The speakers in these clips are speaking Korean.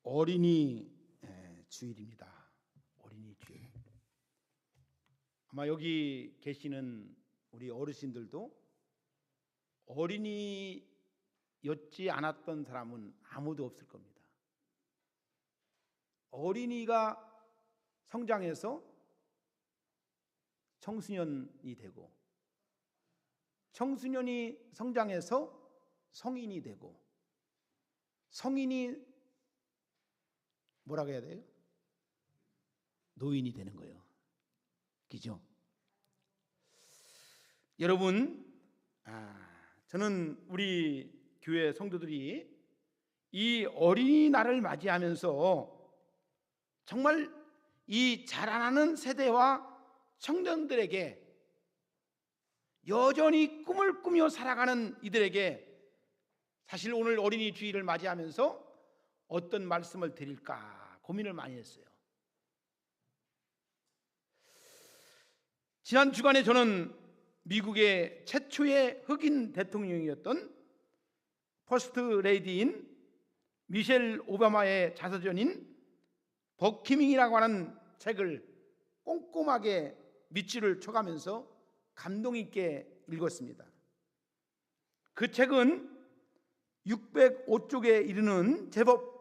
어린이 주일입니다. 어린이 주일. 아마 여기 계시는 우리 어르신들도 어린이였지 않았던 사람은 아무도 없을 겁니다. 어린이가 성장해서 청소년이 되고, 청소년이 성장해서 성인이 되고, 성인이 뭐라고 해야 돼요? 노인이 되는 거예요. 그죠? 여러분, 저는 우리 교회 성도들이 이 어린이날을 맞이하면서 정말 이 자라나는 세대와 청년들에게, 여전히 꿈을 꾸며 살아가는 이들에게 사실 오늘 어린이 주일을 맞이하면서 어떤 말씀을 드릴까 고민을 많이 했어요. 지난 주간에 저는 미국의 최초의 흑인 대통령이었던 퍼스트 레이디인 미셸 오바마의 자서전인 버키밍이라고 하는 책을 꼼꼼하게 밑줄을 쳐가면서 감동 있게 읽었습니다. 그 책은 605쪽에 이르는 제법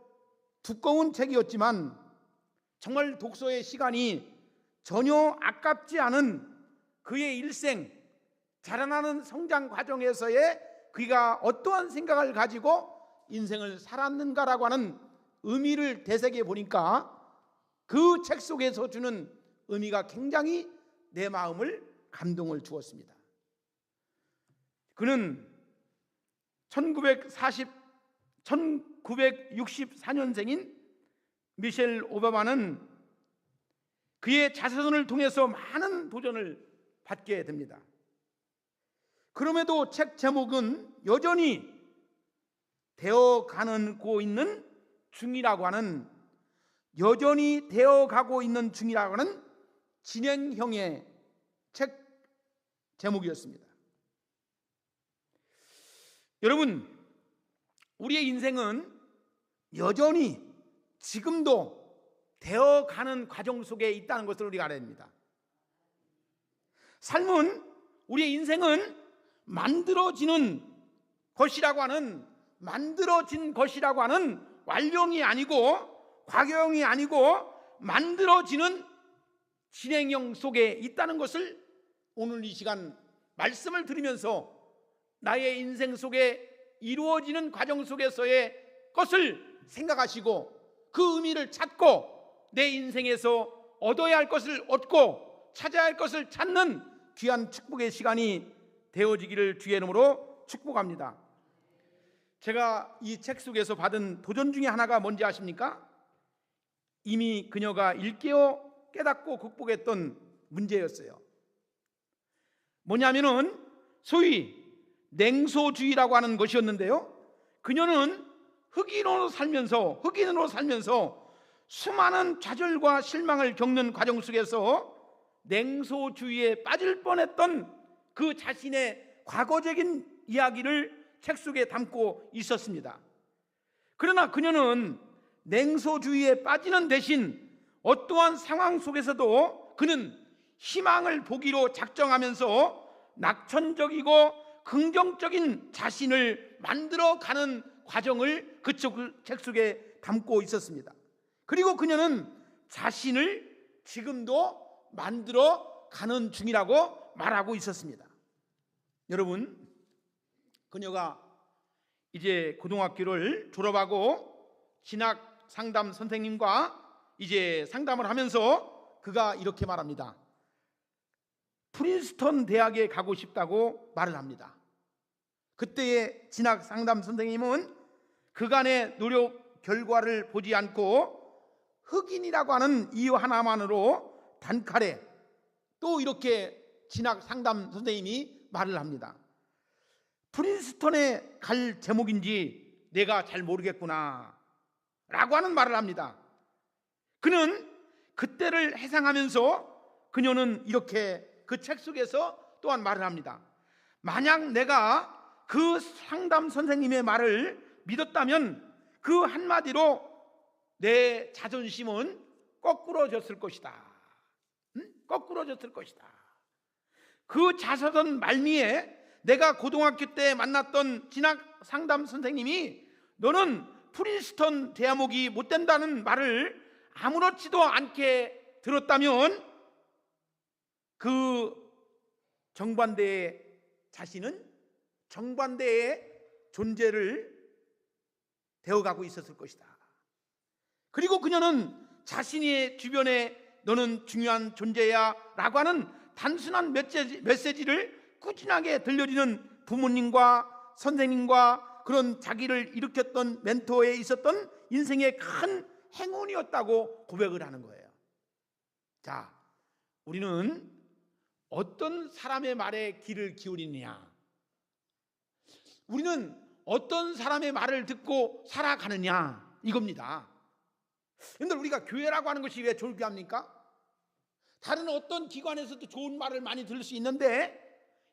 두꺼운 책이었지만 정말 독서의 시간이 전혀 아깝지 않은 그의 일생, 자라나는 성장 과정에서의 그가 어떠한 생각을 가지고 인생을 살았는가라고 하는 의미를 되새겨 보니까 그 책 속에서 주는 의미가 굉장히 내 마음을 감동을 주었습니다. 그는 1964년생인 미셸 오바마는 그의 자서전을 통해서 많은 도전을 받게 됩니다. 그럼에도 책 제목은 여전히 되어가고 있는 중이라고 하는, 여전히 되어가고 있는 중이라고 하는 진행형의 책 제목이었습니다. 여러분, 우리의 인생은 여전히 지금도 되어가는 과정 속에 있다는 것을 우리가 알아야 됩니다. 삶은, 우리의 인생은 만들어진 것이라고 하는 완령이 아니고 과거형이 아니고 만들어지는 진행형 속에 있다는 것을 오늘 이 시간 말씀을 들으면서 나의 인생 속에 이루어지는 과정 속에서의 것을 생각하시고 그 의미를 찾고 내 인생에서 얻어야 할 것을 얻고 찾아야 할 것을 찾는 귀한 축복의 시간이 되어지기를 주의 이름으로 축복합니다. 제가 이 책 속에서 받은 도전 중에 하나가 뭔지 아십니까? 이미 그녀가 일깨어 깨닫고 극복했던 문제였어요. 뭐냐면은 소위 냉소주의라고 하는 것이었는데요, 그녀는 흑인으로 살면서 수많은 좌절과 실망을 겪는 과정 속에서 냉소주의에 빠질 뻔했던 그 자신의 과거적인 이야기를 책 속에 담고 있었습니다. 그러나 그녀는 냉소주의에 빠지는 대신 어떠한 상황 속에서도 그는 희망을 보기로 작정하면서 낙천적이고 긍정적인 자신을 만들어가는 과정을 그 책 속에 담고 있었습니다. 그리고 그녀는 자신을 지금도 만들어가는 중이라고 말하고 있었습니다. 여러분, 그녀가 이제 고등학교를 졸업하고 진학 상담 선생님과 이제 상담을 하면서 그가 이렇게 말합니다. 프린스턴 대학에 가고 싶다고 말을 합니다. 그때의 진학 상담 선생님은 그간의 노력 결과를 보지 않고 흑인이라고 하는 이유 하나만으로 단칼에 또 이렇게 진학 상담 선생님이 말을 합니다. 프린스턴에 갈 제목인지 내가 잘 모르겠구나 라고 하는 말을 합니다. 그는 그때를 회상하면서 그녀는 이렇게 그 책 속에서 또한 말을 합니다. 만약 내가 그 상담 선생님의 말을 믿었다면 그 한마디로 내 자존심은 거꾸러졌을 것이다. 거꾸러졌을 것이다. 그 자서전 말미에 내가 고등학교 때 만났던 진학 상담 선생님이 너는 프린스턴 대학목이 못 된다는 말을 아무렇지도 않게 들었다면 그 정반대의 자신은 정반대의 존재를 되어가고 있었을 것이다. 그리고 그녀는 자신의 주변에 너는 중요한 존재야 라고 하는 단순한 메시지를 꾸준하게 들려주는 부모님과 선생님과 그런 자기를 일으켰던 멘토에 있었던 인생의 큰 행운이었다고 고백을 하는 거예요. 자, 우리는 어떤 사람의 말에 귀를 기울이느냐, 우리는 어떤 사람의 말을 듣고 살아가느냐, 이겁니다. 근데 우리가 교회라고 하는 것이 왜 존귀합니까? 다른 어떤 기관에서도 좋은 말을 많이 들을 수 있는데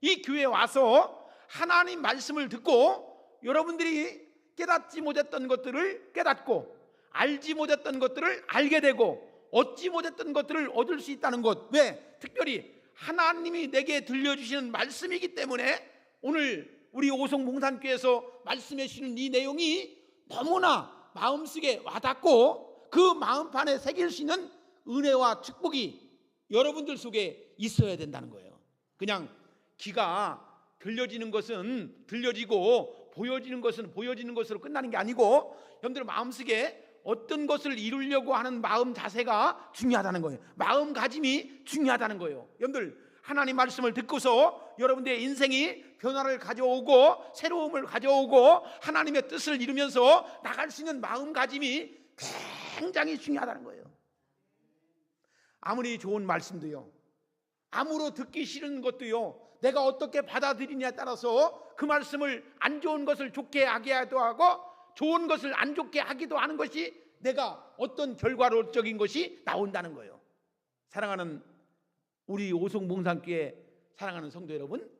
이 교회에 와서 하나님 말씀을 듣고 여러분들이 깨닫지 못했던 것들을 깨닫고 알지 못했던 것들을 알게 되고 얻지 못했던 것들을 얻을 수 있다는 것. 왜? 특별히 하나님이 내게 들려주시는 말씀이기 때문에 오늘 우리 오송봉산교회에서 말씀해 주시는 이 내용이 너무나 마음속에 와닿고 그 마음판에 새길 수 있는 은혜와 축복이 여러분들 속에 있어야 된다는 거예요. 그냥 귀가 들려지는 것은 들려지고 보여지는 것은 보여지는 것으로 끝나는 게 아니고 여러분들 마음속에 어떤 것을 이루려고 하는 마음 자세가 중요하다는 거예요. 마음가짐이 중요하다는 거예요. 여러분들 하나님 말씀을 듣고서 여러분들의 인생이 변화를 가져오고 새로움을 가져오고 하나님의 뜻을 이루면서 나갈 수 있는 마음가짐이 굉장히 중요하다는 거예요. 아무리 좋은 말씀도요, 아무로 듣기 싫은 것도요, 내가 어떻게 받아들이냐에 따라서 그 말씀을 안 좋은 것을 좋게 하기도 하고 좋은 것을 안 좋게 하기도 하는 것이 내가 어떤 결과론적인 것이 나온다는 거예요. 사랑하는 우리 오송봉산교회 사랑하는 성도 여러분,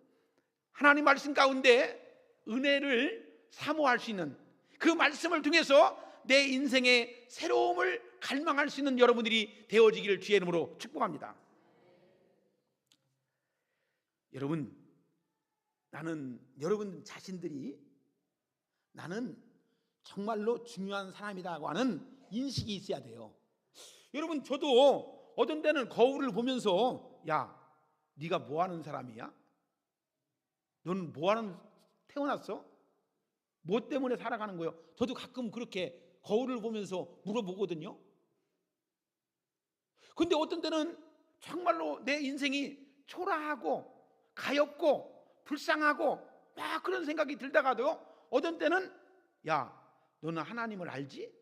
하나님 말씀 가운데 은혜를 사모할 수 있는 그 말씀을 통해서 내 인생의 새로움을 갈망할 수 있는 여러분들이 되어지기를 주의 이름으로 축복합니다. 여러분, 나는 여러분 자신들이 나는 정말로 중요한 사람이라고 하는 인식이 있어야 돼요. 여러분, 저도 어떤 때는 거울을 보면서 야, 네가 뭐 하는 사람이야? 너는 뭐 하는 태어났어? 뭐 때문에 살아가는 거예요? 저도 가끔 그렇게 거울을 보면서 물어보거든요. 근데 어떤 때는 정말로 내 인생이 초라하고 가엾고 불쌍하고 막 그런 생각이 들다가도 어떤 때는 야, 너는 하나님을 알지?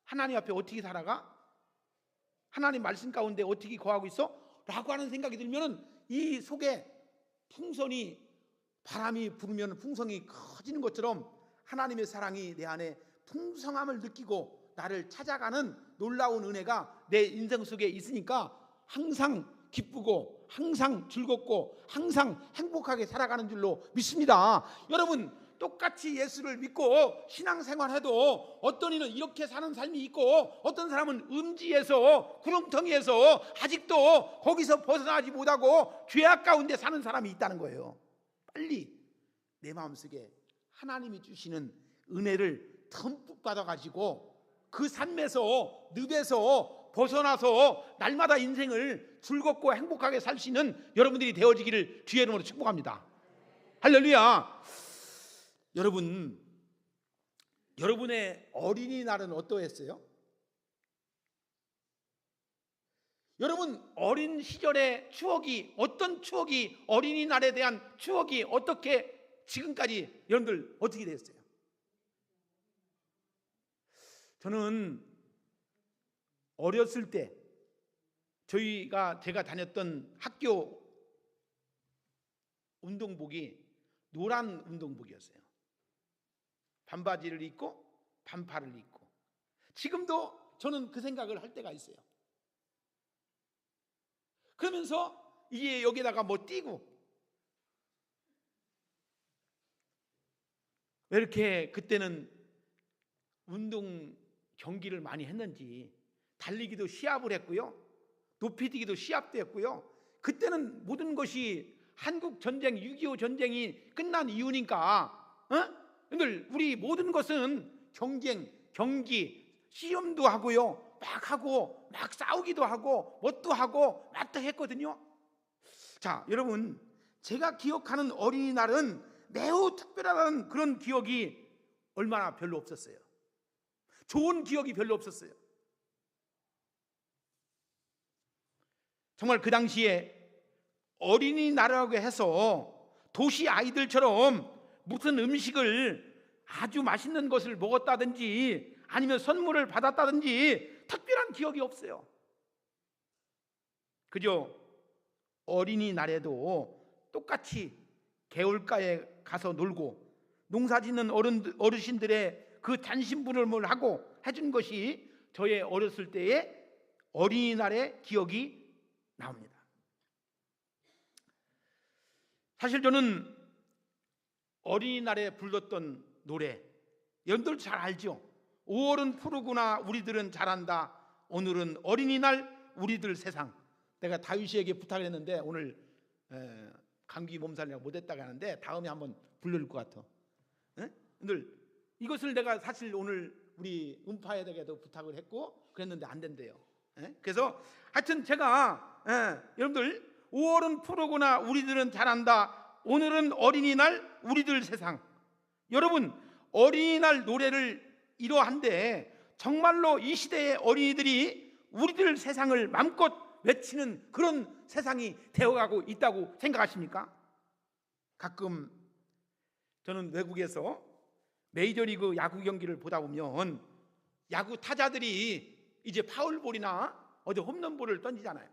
하나님 앞에 어떻게 살아가? 하나님 말씀 가운데 어떻게 거하고 있어? 라고 하는 생각이 들면 이 속에 풍선이 바람이 불으면 풍성이 커지는 것처럼 하나님의 사랑이 내 안에 풍성함을 느끼고 나를 찾아가는 놀라운 은혜가 내 인생 속에 있으니까 항상 기쁘고 항상 즐겁고 항상 행복하게 살아가는 줄로 믿습니다. 여러분, 똑같이 예수를 믿고 신앙생활해도 어떤 이는 이렇게 사는 삶이 있고 어떤 사람은 음지에서 구렁텅이에서 아직도 거기서 벗어나지 못하고 죄악 가운데 사는 사람이 있다는 거예요. 빨리 내 마음속에 하나님이 주시는 은혜를 듬뿍 받아가지고 그 삶에서 늪에서 벗어나서 날마다 인생을 즐겁고 행복하게 살 수 있는 여러분들이 되어지기를 주의 이름으로 축복합니다. 할렐루야. 여러분, 여러분의 어린이날은 어떠했어요? 여러분 어린 시절의 추억이 어떤 추억이 어린이날에 대한 추억이 어떻게 지금까지 여러분들 어떻게 됐어요? 저는 어렸을 때 제가 다녔던 학교 운동복이 노란 운동복이었어요. 반바지를 입고 반팔을 입고. 지금도 저는 그 생각을 할 때가 있어요. 그러면서 이게 여기다가 뭐 띄고 왜 이렇게 그때는 운동 경기를 많이 했는지, 달리기도 시합을 했고요, 높이뛰기도 시합도 했고요. 그때는 모든 것이 한국 전쟁, 6.25 전쟁이 끝난 이유니까, 여러분들, 우리 모든 것은 경쟁, 경기, 시험도 하고요, 막 하고 막 싸우기도 하고 뭣도 하고 막도 했거든요. 자, 여러분, 제가 기억하는 어린이날은 매우 특별한 그런 기억이 얼마나 별로 없었어요. 좋은 기억이 별로 없었어요. 정말 그 당시에 어린이날이라고 해서 도시 아이들처럼 무슨 음식을 아주 맛있는 것을 먹었다든지 아니면 선물을 받았다든지 특별한 기억이 없어요. 그저 어린이날에도 똑같이 개울가에 가서 놀고 농사짓는 어르신들의 그 잔심부름을 하고 해준 것이 저의 어렸을 때의 어린이날의 기억이 나옵니다. 사실 저는 어린이날에 불렀던 노래, 여러분들 잘 알죠? 5월은 푸르구나 우리들은 잘한다, 오늘은 어린이날 우리들 세상. 내가 다윗이에게 부탁을 했는데 오늘 감기 몸살이라고 못했다고 하는데 다음에 한번 불러줄 것 같아. 여러분들, 이것을 내가 사실 오늘 우리 음파에다가도 부탁을 했고 그랬는데 안 된대요. 그래서 하여튼 제가 여러분들, 5월은 푸르구나 우리들은 잘한다, 오늘은 어린이날 우리들 세상. 여러분, 어린이날 노래를 이러한데 정말로 이 시대의 어린이들이 우리들 세상을 마음껏 외치는 그런 세상이 되어가고 있다고 생각하십니까? 가끔 저는 외국에서 메이저리그 야구 경기를 보다 보면 야구 타자들이 이제 파울볼이나 어디 홈런볼을 던지잖아요.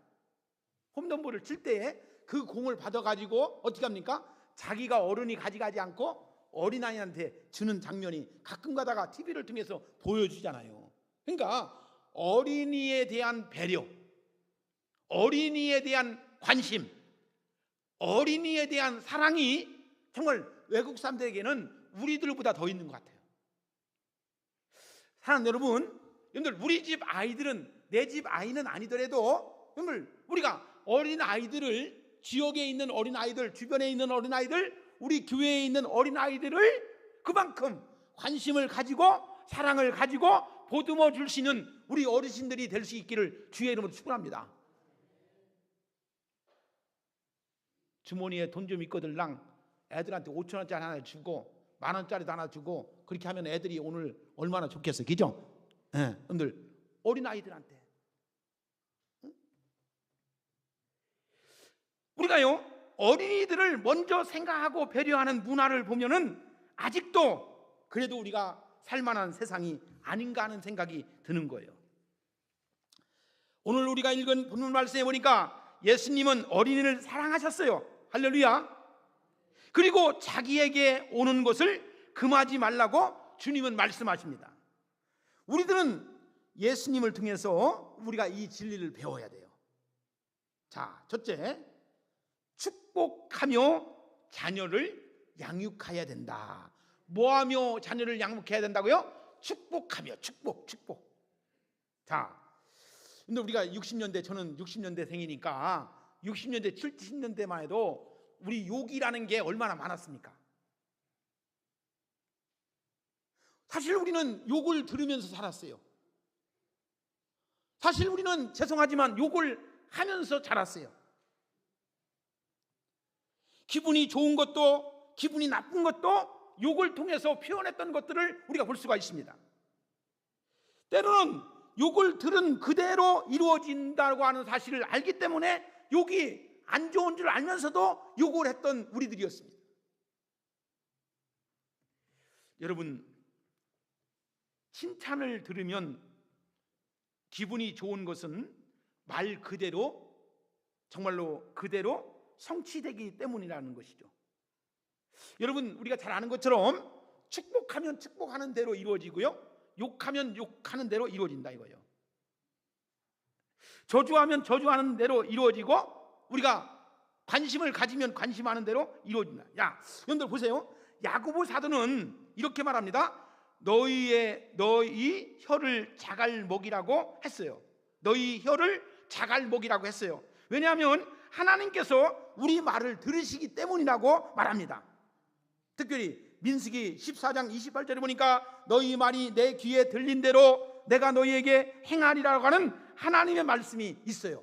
홈런볼을 칠 때 그 공을 받아가지고 어떻게 합니까? 자기가 어른이 가져가지 않고 어린아이한테 주는 장면이 가끔 가다가 TV를 통해서 보여주잖아요. 그러니까 어린이에 대한 배려, 어린이에 대한 관심, 어린이에 대한 사랑이 정말 외국 사람들에게는 우리들보다 더 있는 것 같아요. 사랑하는 여러분들, 우리 집 아이들은 내 집 아이는 아니더라도 여러분들, 우리가 어린 아이들을, 지역에 있는 어린 아이들, 주변에 있는 어린 아이들, 우리 교회에 있는 어린 아이들을 그만큼 관심을 가지고 사랑을 가지고 보듬어 줄 수 있는 우리 어르신들이 될 수 있기를 주의 이름으로 축원합니다. 주머니에 돈 좀 있거들랑 애들한테 5,000원짜리 하나 주고 10,000원짜리도 하나 주고 그렇게 하면 애들이 오늘 얼마나 좋겠어요, 그죠? 여러분들, 어린 아이들한테 우리가요, 어린이들을 먼저 생각하고 배려하는 문화를 보면은 아직도 그래도 우리가 살만한 세상이 아닌가 하는 생각이 드는 거예요. 오늘 우리가 읽은 본문 말씀에 보니까 예수님은 어린이를 사랑하셨어요. 할렐루야. 그리고 자기에게 오는 것을 금하지 말라고 주님은 말씀하십니다. 우리들은 예수님을 통해서 우리가 이 진리를 배워야 돼요. 자, 첫째, 축복하며 자녀를 양육해야 된다. 뭐하며 자녀를 양육해야 된다고요? 축복하며. 축복. 자, 근데 우리가 60년대, 저는 60년대생이니까 60년대, 70년대만 해도 우리 욕이라는 게 얼마나 많았습니까? 사실 우리는 욕을 들으면서 살았어요. 사실 우리는 죄송하지만 욕을 하면서 자랐어요. 기분이 좋은 것도 기분이 나쁜 것도 욕을 통해서 표현했던 것들을 우리가 볼 수가 있습니다. 때로는 욕을 들은 그대로 이루어진다고 하는 사실을 알기 때문에 욕이 안 좋은 줄 알면서도 욕을 했던 우리들이었습니다. 여러분, 칭찬을 들으면 기분이 좋은 것은 말 그대로, 정말로 그대로 성취되기 때문이라는 것이죠. 여러분, 우리가 잘 아는 것처럼 축복하면 축복하는 대로 이루어지고요, 욕하면 욕하는 대로 이루어진다 이거예요. 저주하면 저주하는 대로 이루어지고 우리가 관심을 가지면 관심하는 대로 이루어진다. 야, 여러분들 보세요. 야고보 사도는 이렇게 말합니다. 너희 혀를 자갈 먹이라고 했어요. 너희 혀를 자갈 먹이라고 했어요. 왜냐하면 하나님께서 우리 말을 들으시기 때문이라고 말합니다. 특별히 민수기 14장 28절에 보니까 너희 말이 내 귀에 들린 대로 내가 너희에게 행하리라고 하는 하나님의 말씀이 있어요.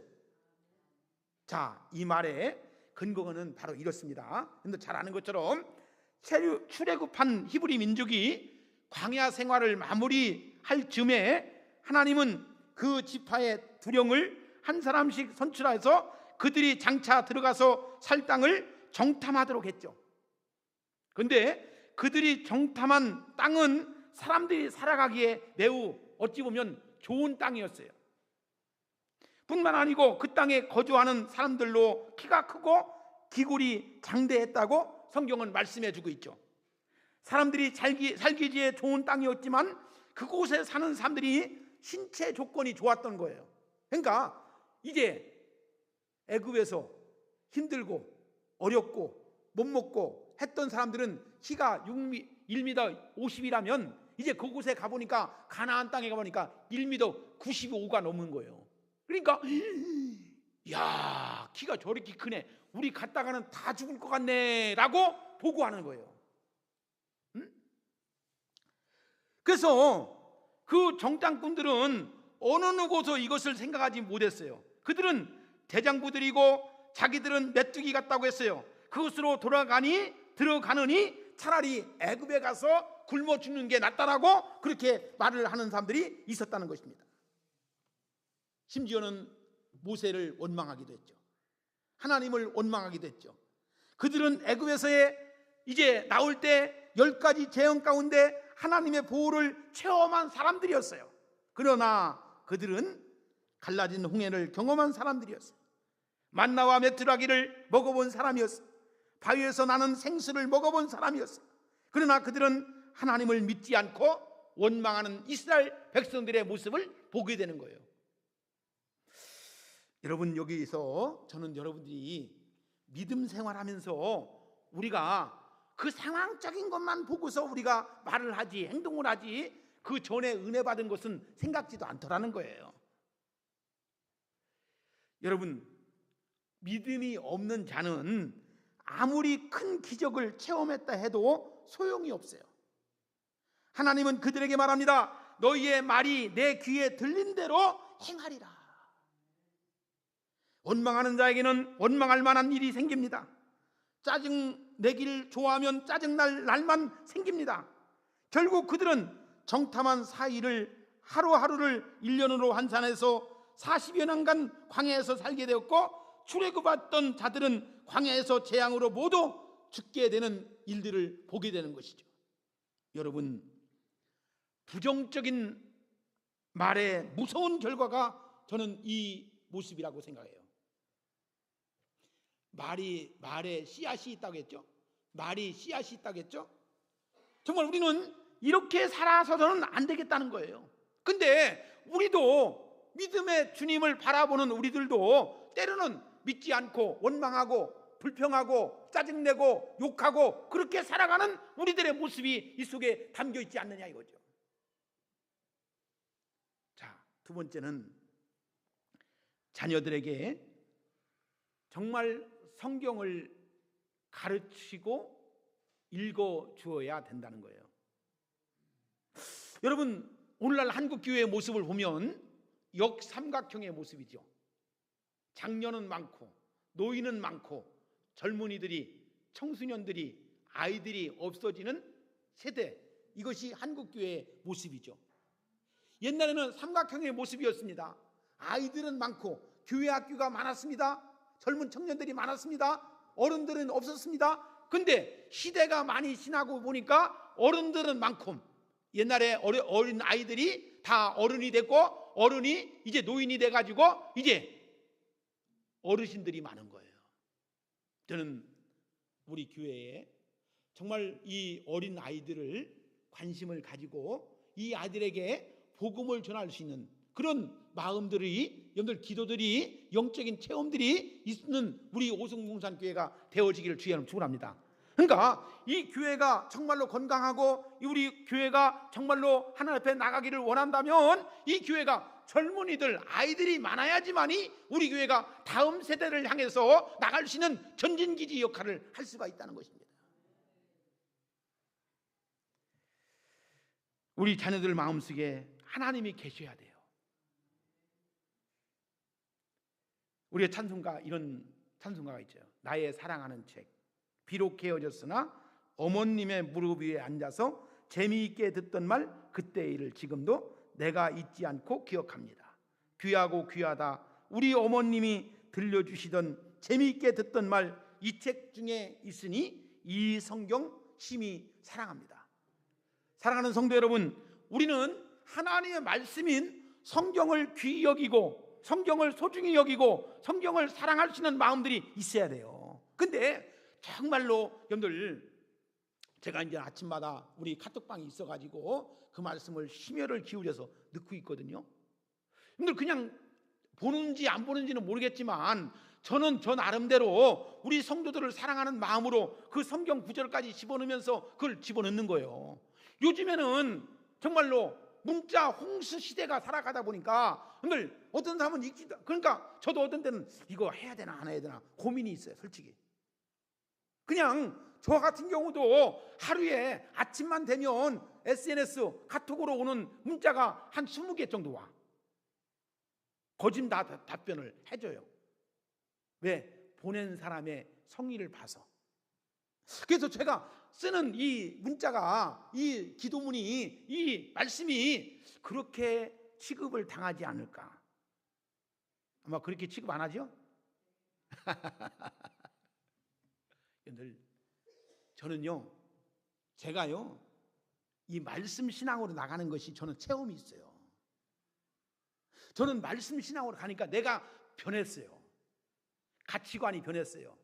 자, 이 말의 근거는 바로 이렇습니다. 근데 잘 아는 것처럼 출애굽한 히브리 민족이 광야 생활을 마무리할 즈음에 하나님은 그 지파의 두령을 한 사람씩 선출해서 그들이 장차 들어가서 살 땅을 정탐하도록 했죠. 그런데 그들이 정탐한 땅은 사람들이 살아가기에 매우 어찌 보면 좋은 땅이었어요. 뿐만 아니고 그 땅에 거주하는 사람들로 키가 크고 기골이 장대했다고 성경은 말씀해 주고 있죠. 사람들이 살기지에 좋은 땅이었지만 그곳에 사는 사람들이 신체 조건이 좋았던 거예요. 그러니까 이제 애굽에서 힘들고 어렵고 못 먹고 했던 사람들은 키가 1m 50이라면 이제 그곳에 가보니까 가나안 땅에 가보니까 1m 95가 넘은 거예요. 그러니까 야, 키가 저렇게 크네, 우리 갔다가는 다 죽을 것 같네 라고 보고하는 거예요. 그래서 그 정탐꾼들은 어느 누구도 이것을 생각하지 못했어요. 그들은 대장부들이고 자기들은 메뚜기 같다고 했어요. 그것으로 들어가느니 차라리 애굽에 가서 굶어 죽는 게 낫다라고 그렇게 말을 하는 사람들이 있었다는 것입니다. 심지어는 모세를 원망하기도 했죠. 하나님을 원망하기도 했죠. 그들은 애굽에서의 이제 나올 때 10가지 재앙 가운데 하나님의 보호를 체험한 사람들이었어요. 그러나 그들은 갈라진 홍해를 경험한 사람들이었어요. 만나와 메뚜라기를 먹어본 사람이었어요. 바위에서 나는 생수를 먹어본 사람이었어요. 그러나 그들은 하나님을 믿지 않고 원망하는 이스라엘 백성들의 모습을 보게 되는 거예요. 여러분, 여기서 저는 여러분들이 믿음 생활하면서 우리가 그 상황적인 것만 보고서 우리가 말을 하지, 행동을 하지, 그 전에 은혜 받은 것은 생각지도 않더라는 거예요. 여러분, 믿음이 없는 자는 아무리 큰 기적을 체험했다 해도 소용이 없어요. 하나님은 그들에게 말합니다. 너희의 말이 내 귀에 들린 대로 행하리라. 원망하는 자에게는 원망할 만한 일이 생깁니다. 짜증 내기를 좋아하면 짜증날 날만 생깁니다. 결국 그들은 정탐한 사이를 하루하루를 1년으로 환산해서 40여 년간 광야에서 살게 되었고, 출애굽했던 자들은 광야에서 재앙으로 모두 죽게 되는 일들을 보게 되는 것이죠. 여러분, 부정적인 말의 무서운 결과가 저는 이 모습이라고 생각해요. 말에 씨앗이 있다고 했죠. 말이 씨앗이 있다고 했죠. 정말 우리는 이렇게 살아서는 안 되겠다는 거예요. 근데 우리도 믿음의 주님을 바라보는 우리들도 때로는 믿지 않고 원망하고 불평하고 짜증내고 욕하고 그렇게 살아가는 우리들의 모습이 이 속에 담겨 있지 않느냐 이거죠. 자, 두 번째는 자녀들에게 정말 성경을 가르치고 읽어 주어야 된다는 거예요. 여러분, 오늘날 한국교회의 모습을 보면 역삼각형의 모습이죠. 장년은 많고 노인은 많고 젊은이들이, 청소년들이, 아이들이 없어지는 세대, 이것이 한국교회의 모습이죠. 옛날에는 삼각형의 모습이었습니다. 아이들은 많고 교회 학교가 많았습니다. 젊은 청년들이 많았습니다. 어른들은 없었습니다. 근데 시대가 많이 지나고 보니까 어른들은 많고, 옛날에 어린 아이들이 다 어른이 됐고 어른이 이제 노인이 돼가지고 이제 어르신들이 많은 거예요. 저는 우리 교회에 정말 이 어린 아이들을 관심을 가지고 이 아이들에게 복음을 전할 수 있는 그런 마음들이, 여러분들 기도들이, 영적인 체험들이 있는 우리 오성공산교회가 되어지기를 주의 이름으로 축원합니다. 그러니까 이 교회가 정말로 건강하고 우리 교회가 정말로 하나님 앞에 나가기를 원한다면 이 교회가 젊은이들, 아이들이 많아야지만이 우리 교회가 다음 세대를 향해서 나갈 수 있는 전진기지 역할을 할 수가 있다는 것입니다. 우리 자녀들 마음속에 하나님이 계셔야 돼요. 우리의 찬송가, 이런 찬송가가 있죠. 나의 사랑하는 책, 비록 헤어졌으나 어머님의 무릎 위에 앉아서 재미있게 듣던 말 그때의 일을 지금도 내가 잊지 않고 기억합니다. 귀하고 귀하다 우리 어머님이 들려주시던 재미있게 듣던 말 이 책 중에 있으니 이 성경 심히 사랑합니다. 사랑하는 성도 여러분, 우리는 하나님의 말씀인 성경을 귀히 여기고 성경을 소중히 여기고 성경을 사랑할 수 있는 마음들이 있어야 돼요. 근데 정말로 여러분들, 제가 이제 아침마다 우리 카톡방이 있어가지고 그 말씀을 심혈을 기울여서 넣고 있거든요. 여러분들 그냥 보는지 안 보는지는 모르겠지만 저는 저 나름대로 우리 성도들을 사랑하는 마음으로 그 성경 구절까지 집어넣으면서 그걸 집어넣는 거예요. 요즘에는 정말로 문자 홍수 시대가 살아가다 보니까 오늘 어떤 사람은 읽지도, 그러니까 저도 어떤 때는 이거 해야 되나 안 해야 되나 고민이 있어요. 솔직히 그냥 저 같은 경우도 하루에 아침만 되면 SNS 카톡으로 오는 문자가 한 20개 정도 와. 거진 다 답변을 해줘요. 왜? 보낸 사람의 성의를 봐서. 그래서 제가 쓰는 이 문자가, 이 기도문이, 이 말씀이 그렇게 취급을 당하지 않을까. 아마 그렇게 취급 안 하죠? 여러분들, 저는요, 제가요, 이 말씀 신앙으로 나가는 것이 저는 체험이 있어요. 저는 말씀 신앙으로 가니까 내가 변했어요. 가치관이 변했어요.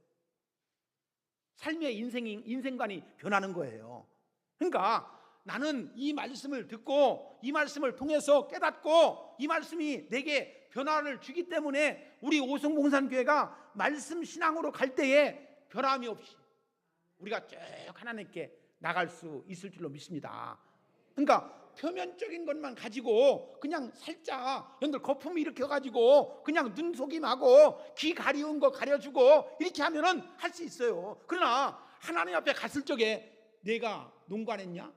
삶의 인생관이 변하는 거예요. 그러니까 나는 이 말씀을 듣고 이 말씀을 통해서 깨닫고 이 말씀이 내게 변화를 주기 때문에 우리 오성봉산교회가 말씀 신앙으로 갈 때에 변함이 없이 우리가 쭉 하나님께 나갈 수 있을 줄로 믿습니다. 그러니까 표면적인 것만 가지고 그냥 살짝 여러분들 거품 일으켜가지고 그냥 눈속임하고 귀 가리운 거 가려주고 이렇게 하면은 할 수 있어요. 그러나 하나님 앞에 갔을 적에 내가 농간했냐?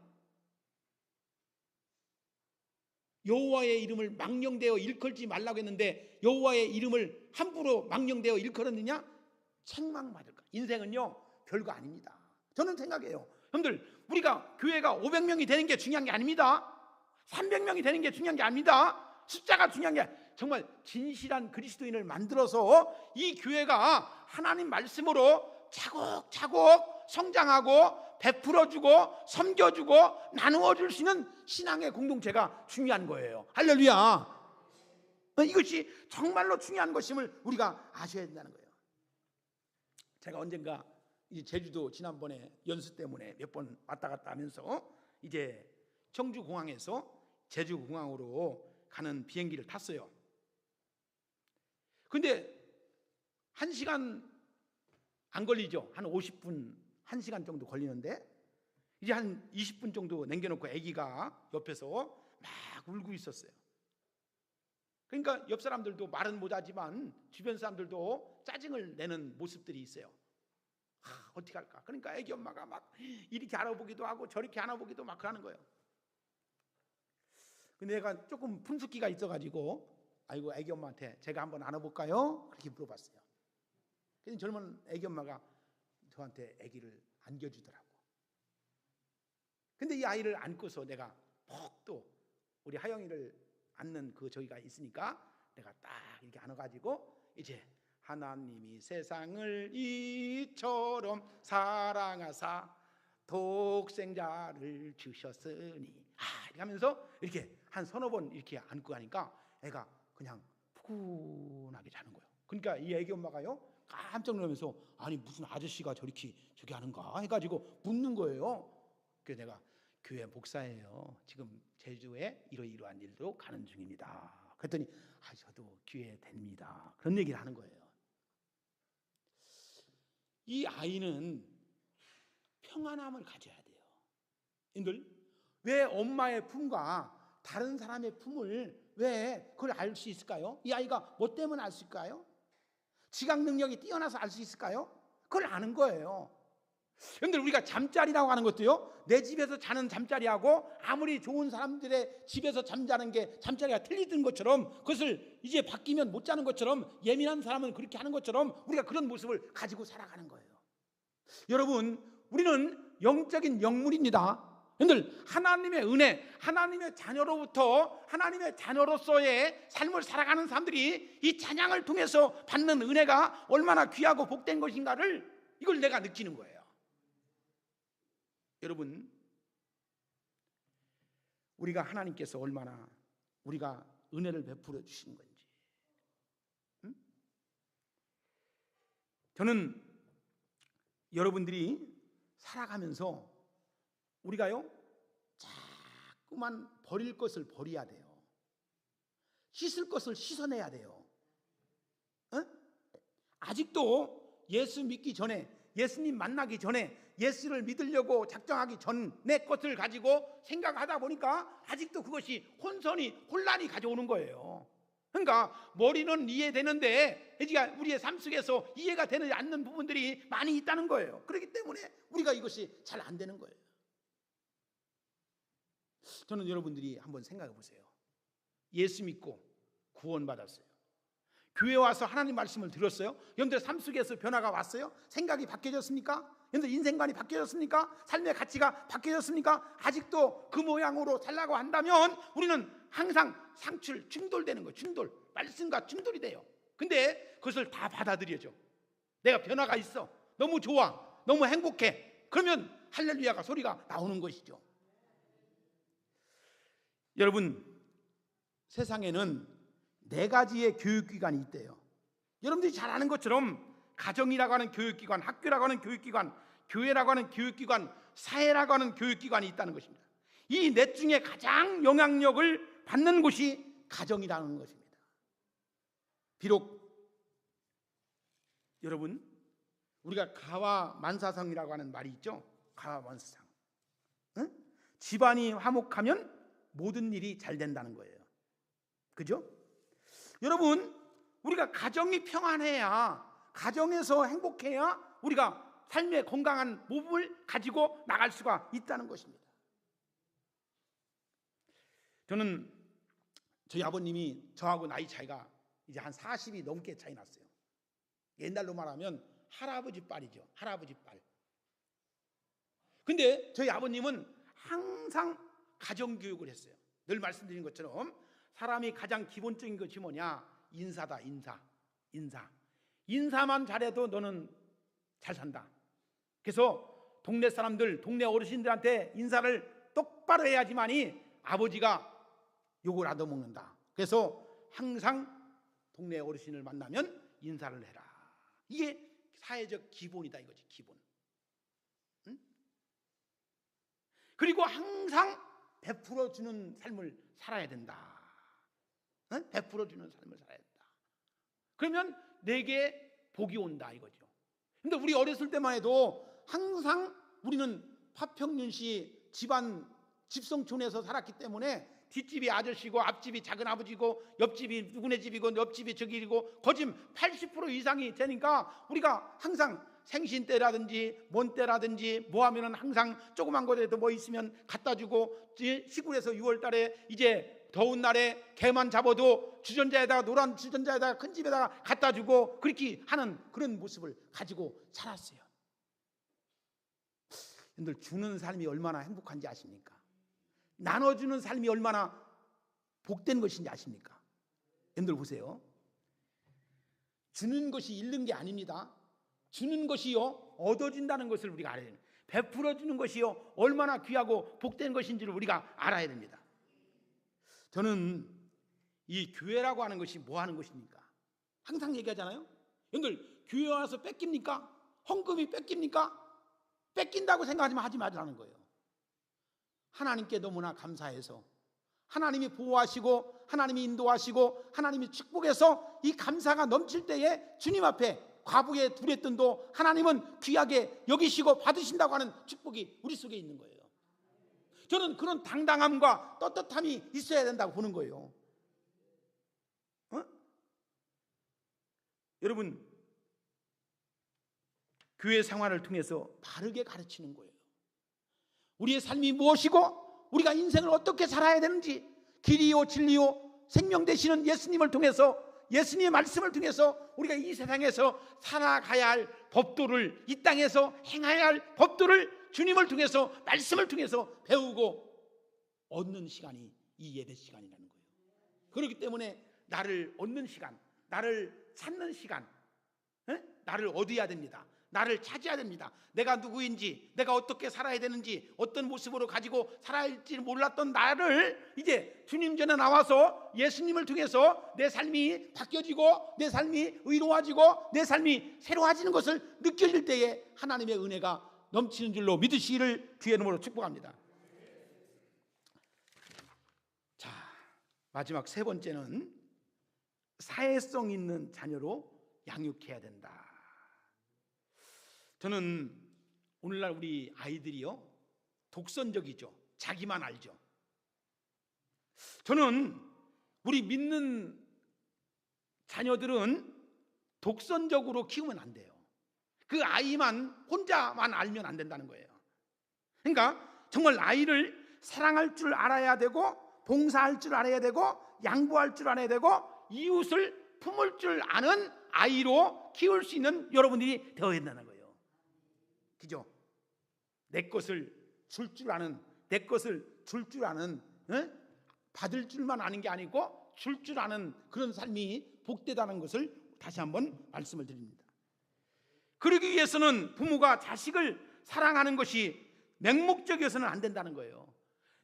여호와의 이름을 망령되어 일컬지 말라고 했는데 여호와의 이름을 함부로 망령되어 일컬었느냐? 책망받을까? 인생은요 별거 아닙니다. 저는 생각해요. 여러분들, 우리가 교회가 500명이 되는 게 중요한 게 아닙니다. 300명이 되는 게 중요한 게 아닙니다. 숫자가 중요한 게 정말 진실한 그리스도인을 만들어서 이 교회가 하나님 말씀으로 차곡차곡 성장하고 베풀어주고 섬겨주고 나누어줄 수 있는 신앙의 공동체가 중요한 거예요. 할렐루야. 이것이 정말로 중요한 것임을 우리가 아셔야 된다는 거예요. 제가 언젠가 이제 제주도 지난번에 연수 때문에 몇 번 왔다 갔다 하면서 이제 청주공항에서 제주공항으로 가는 비행기를 탔어요. 근데 1시간 안 걸리죠. 한 50분, 1시간 정도 걸리는데 이제 한 20분 정도 남겨놓고 아기가 옆에서 막 울고 있었어요. 그러니까 옆 사람들도 말은 못하지만 주변 사람들도 짜증을 내는 모습들이 있어요. 어떻게 할까? 그러니까 애기 엄마가 막 이렇게 안아보기도 하고 저렇게 안아보기도 막 그러는 거예요. 근데 내가 조금 푼숙기가 있어가지고 아이고 애기 엄마한테 제가 한번 안아볼까요? 그렇게 물어봤어요. 그래서 젊은 애기 엄마가 저한테 애기를 안겨주더라고. 근데 이 아이를 안고서 내가 퍽 또 우리 하영이를 안는 그 저기가 있으니까 내가 딱 이렇게 안아가지고 이제 하나님이 세상을 이처럼 사랑하사 독생자를 주셨으니 이렇게 하면서 이렇게 한 서너 번 이렇게 안고 가니까 애가 그냥 푸근하게 자는 거예요. 그러니까 이 애기 엄마가요 깜짝 놀라면서 아니 무슨 아저씨가 저렇게 하는가 해가지고 묻는 거예요. 그래서 내가 교회 목사예요. 지금 제주에 이러이러한 일로 가는 중입니다. 그랬더니 저도 기회 됩니다. 그런 얘기를 하는 거예요. 이 아이는 평안함을 가져야 돼요. 여러분들, 왜 엄마의 품과 다른 사람의 품을 왜 그걸 알 수 있을까요? 이 아이가 뭐 때문에 알 수 있을까요? 지각 능력이 뛰어나서 알 수 있을까요? 그걸 아는 거예요. 여러분들, 우리가 잠자리라고 하는 것도요, 내 집에서 자는 잠자리하고 아무리 좋은 사람들의 집에서 잠자는 게 잠자리가 틀리던 것처럼, 그것을 이제 바뀌면 못 자는 것처럼, 예민한 사람은 그렇게 하는 것처럼 우리가 그런 모습을 가지고 살아가는 거예요. 여러분, 우리는 영적인 영물입니다. 여러분들, 하나님의 은혜, 하나님의 자녀로부터 하나님의 자녀로서의 삶을 살아가는 사람들이 이 찬양을 통해서 받는 은혜가 얼마나 귀하고 복된 것인가를, 이걸 내가 느끼는 거예요. 여러분, 우리가 하나님께서 얼마나 우리가 은혜를 베풀어 주신 건지, 저는 여러분들이 살아가면서 우리가요, 자꾸만 버릴 것을 버려야 돼요. 씻을 것을 씻어내야 돼요. 아직도 예수 믿기 전에, 예수님 만나기 전에, 예수를 믿으려고 작정하기 전의 것을 가지고 생각하다 보니까 아직도 그것이 혼란이 가져오는 거예요. 그러니까 머리는 이해되는데 우리의 삶 속에서 이해가 되지 않는 부분들이 많이 있다는 거예요. 그렇기 때문에 우리가 이것이 잘 안 되는 거예요. 저는 여러분들이 한번 생각해 보세요. 예수 믿고 구원받았어요. 교회 와서 하나님 말씀을 들었어요. 여러분들 삶 속에서 변화가 왔어요? 생각이 바뀌어졌습니까? 여러분들 인생관이 바뀌어졌습니까? 삶의 가치가 바뀌어졌습니까? 아직도 그 모양으로 살라고 한다면 우리는 항상 충돌되는 거예요. 말씀과 충돌이 돼요. 근데 그것을 다 받아들여줘. 내가 변화가 있어, 너무 좋아, 너무 행복해, 그러면 할렐루야가 소리가 나오는 것이죠. 여러분, 세상에는 4가지의 교육기관이 있대요. 여러분들이 잘 아는 것처럼 가정이라고 하는 교육기관, 학교라고 하는 교육기관, 교회라고 하는 교육기관, 사회라고 하는 교육기관이 있다는 것입니다. 이 넷 중에 가장 영향력을 받는 곳이 가정이라는 것입니다. 비록 여러분, 우리가 가와만사성이라고 하는 말이 있죠. 가와만사성. 집안이 화목하면 모든 일이 잘 된다는 거예요. 그죠? 여러분, 우리가 가정이 평안해야, 가정에서 행복해야 우리가 삶의 건강한 몸을 가지고 나갈 수가 있다는 것입니다. 저는 저희 아버님이 저하고 나이 차이가 이제 한 40이 넘게 차이 났어요. 옛날로 말하면 할아버지 빨이죠. 할아버지 빨. 근데 저희 아버님은 항상 가정교육을 했어요. 늘 말씀드린 것처럼 사람이 가장 기본적인 것이 뭐냐? 인사다. 인사만 잘해도 너는 잘 산다. 그래서 동네 사람들, 동네 어르신들한테 인사를 똑바로 해야지만이 아버지가 욕을 얻어먹는다. 그래서 항상 동네 어르신을 만나면 인사를 해라. 이게 사회적 기본이다 이거지, 기본. 응? 그리고 항상 베풀어주는 삶을 살아야 된다. 응? 베풀어주는 삶을 살아야 된다. 그러면 내게 복이 온다 이거죠. 근데 우리 어렸을 때만 해도 항상 우리는 파평윤시 집성촌에서 살았기 때문에 뒷집이 아저씨고 앞집이 작은 아버지고 옆집이 누구네 집이고 옆집이 저기고 거짐 80% 이상이 되니까 우리가 항상 생신 때라든지 뭔 때라든지 뭐 하면은 항상 조그만 거라도 뭐 있으면 갖다 주고, 시골에서 6월 달에 이제 더운 날에 개만 잡아도 주전자에다가, 노란 주전자에다가 큰 집에다가 갖다 주고 그렇게 하는 그런 모습을 가지고 살았어요. 여러분들, 주는 삶이 얼마나 행복한지 아십니까? 나눠주는 삶이 얼마나 복된 것인지 아십니까? 여러분들 보세요. 주는 것이 잃는 게 아닙니다. 주는 것이요 얻어진다는 것을 우리가 알아야 됩니다. 베풀어 주는 것이요 얼마나 귀하고 복된 것인지를 우리가 알아야 됩니다. 저는 이 교회라고 하는 것이 뭐 하는 것입니까? 항상 얘기하잖아요. 여러분들, 교회 와서 뺏깁니까? 헌금이 뺏깁니까? 뺏긴다고 생각하지만 하지 말라는 거예요. 하나님께 너무나 감사해서 하나님이 보호하시고 하나님이 인도하시고 하나님이 축복해서 이 감사가 넘칠 때에 주님 앞에 과부의 두레돈도 하나님은 귀하게 여기시고 받으신다고 하는 축복이 우리 속에 있는 거예요. 저는 그런 당당함과 떳떳함이 있어야 된다고 보는 거예요. 여러분, 교회 생활을 통해서 바르게 가르치는 거예요. 우리의 삶이 무엇이고 우리가 인생을 어떻게 살아야 되는지, 길이요 진리요 생명 되시는 예수님을 통해서, 예수님의 말씀을 통해서 우리가 이 세상에서 살아가야 할 법도를, 이 땅에서 행해야 할 법도를 주님을 통해서, 말씀을 통해서 배우고 얻는 시간이 이 예배 시간이라는 거예요. 그렇기 때문에 나를 얻는 시간, 나를 찾는 시간, 나를 얻어야 됩니다. 나를 찾아야 됩니다. 내가 누구인지, 내가 어떻게 살아야 되는지, 어떤 모습으로 가지고 살아야 할지 몰랐던 나를 이제 주님 전에 나와서 예수님을 통해서 내 삶이 바뀌어지고, 내 삶이 의로워지고, 내 삶이 새로워지는 것을 느껴질 때에 하나님의 은혜가 넘치는 줄로 믿으시기를 주의 이름으로 축복합니다. 자, 마지막 세 번째는 사회성 있는 자녀로 양육해야 된다. 저는 오늘날 우리 아이들이요, 독선적이죠. 자기만 알죠. 저는 우리 믿는 자녀들은 독선적으로 키우면 안 돼요. 그 아이만 혼자만 알면 안 된다는 거예요. 그러니까 정말 아이를 사랑할 줄 알아야 되고, 봉사할 줄 알아야 되고, 양보할 줄 알아야 되고, 이웃을 품을 줄 아는 아이로 키울 수 있는 여러분들이 되어야 된다는 거예요. 그죠? 내 것을 줄 줄 아는, 내 것을 줄 줄 아는, 받을 줄만 아는 게 아니고 줄 줄 아는 그런 삶이 복되다는 것을 다시 한번 말씀을 드립니다. 그러기 위해서는 부모가 자식을 사랑하는 것이 맹목적이어서는 안 된다는 거예요.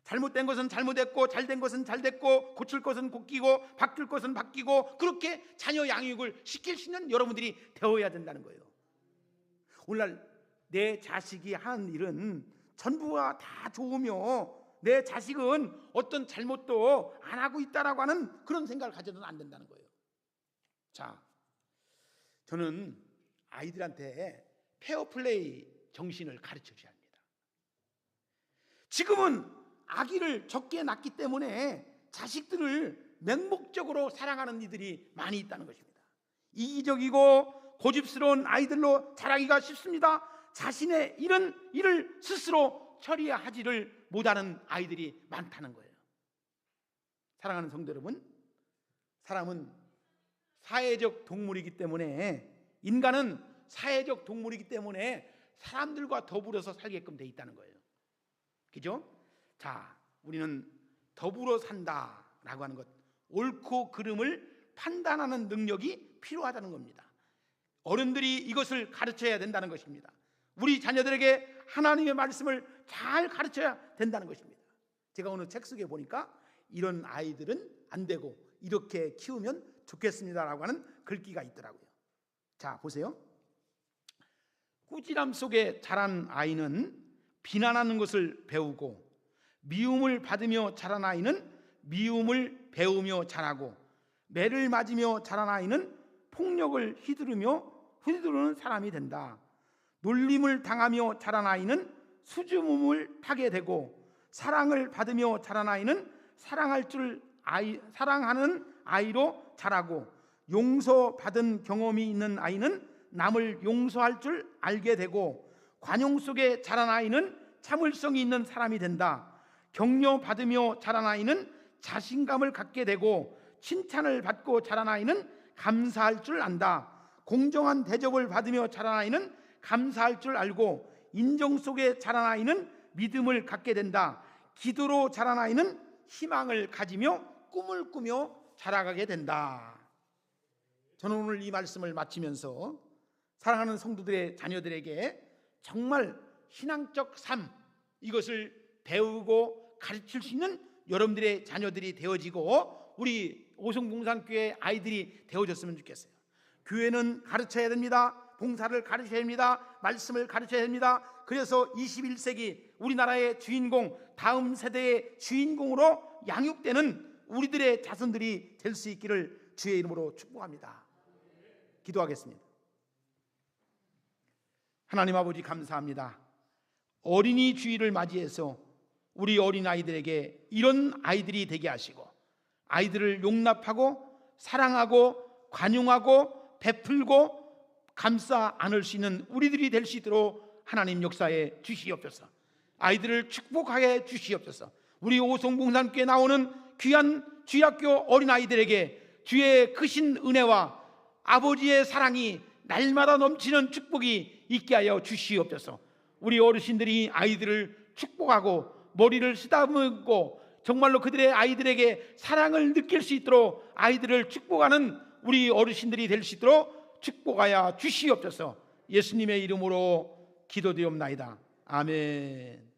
잘못된 것은 잘못했고, 잘된 것은 잘됐고, 고칠 것은 고치고, 바뀔 것은 바뀌고, 그렇게 자녀 양육을 시킬 수 있는 여러분들이 되어야 된다는 거예요. 오늘날 내 자식이 하는 일은 전부가 다 좋으며 내 자식은 어떤 잘못도 안 하고 있다라고 하는 그런 생각을 가져서는 안 된다는 거예요. 자, 저는 아이들한테 페어플레이 정신을 가르쳐 줘야 합니다. 지금은 아기를 적게 낳기 때문에 자식들을 맹목적으로 사랑하는 이들이 많이 있다는 것입니다. 이기적이고 고집스러운 아이들로 자라기가 쉽습니다. 자신의 일을 스스로 처리하지를 못하는 아이들이 많다는 거예요. 사랑하는 성도 여러분, 사람은 사회적 동물이기 때문에, 인간은 사회적 동물이기 때문에 사람들과 더불어서 살게끔 돼 있다는 거예요. 그죠? 자, 우리는 더불어 산다라고 하는 것, 옳고 그름을 판단하는 능력이 필요하다는 겁니다. 어른들이 이것을 가르쳐야 된다는 것입니다. 우리 자녀들에게 하나님의 말씀을 잘 가르쳐야 된다는 것입니다. 제가 오늘 책 속에 보니까 이런 아이들은 안 되고 이렇게 키우면 좋겠습니다라고 하는 글귀가 있더라고요. 자, 보세요. 꾸지람 속에 자란 아이는 비난하는 것을 배우고, 미움을 받으며 자란 아이는 미움을 배우며 자라고, 매를 맞으며 자란 아이는 폭력을 휘두르는 사람이 된다. 놀림을 당하며 자란 아이는 수줍음을 타게 되고, 사랑을 받으며 자란 아이는 사랑하는 아이로 자라고, 용서받은 경험이 있는 아이는 남을 용서할 줄 알게 되고, 관용 속에 자란 아이는 참을성이 있는 사람이 된다. 격려받으며 자란 아이는 자신감을 갖게 되고, 칭찬을 받고 자란 아이는 감사할 줄 안다. 공정한 대접을 받으며 자란 아이는 감사할 줄 알고, 인정 속에 자란 아이는 믿음을 갖게 된다. 기도로 자란 아이는 희망을 가지며 꿈을 꾸며 자라가게 된다. 저는 오늘 이 말씀을 마치면서 사랑하는 성도들의 자녀들에게 정말 신앙적 삶, 이것을 배우고 가르칠 수 있는 여러분들의 자녀들이 되어지고 우리 오송봉산교회 아이들이 되어졌으면 좋겠어요. 교회는 가르쳐야 됩니다. 봉사를 가르쳐야 됩니다. 말씀을 가르쳐야 됩니다. 그래서 21세기 우리나라의 주인공, 다음 세대의 주인공으로 양육되는 우리들의 자손들이 될 수 있기를 주의 이름으로 축복합니다. 기도하겠습니다. 하나님 아버지 감사합니다. 어린이 주일을 맞이해서 우리 어린아이들에게 이런 아이들이 되게 하시고 아이들을 용납하고 사랑하고 관용하고 베풀고 감싸 안을 수 있는 우리들이 될 수 있도록 하나님 역사에 주시옵소서. 아이들을 축복하게 주시옵소서. 우리 오송봉산교에 나오는 귀한 주일학교 어린아이들에게 주의 크신 은혜와 아버지의 사랑이 날마다 넘치는 축복이 있게 하여 주시옵소서. 우리 어르신들이 아이들을 축복하고 머리를 쓰다듬고 정말로 그들의 아이들에게 사랑을 느낄 수 있도록 아이들을 축복하는 우리 어르신들이 될 수 있도록 축복하여 주시옵소서. 예수님의 이름으로 기도드리옵나이다. 아멘.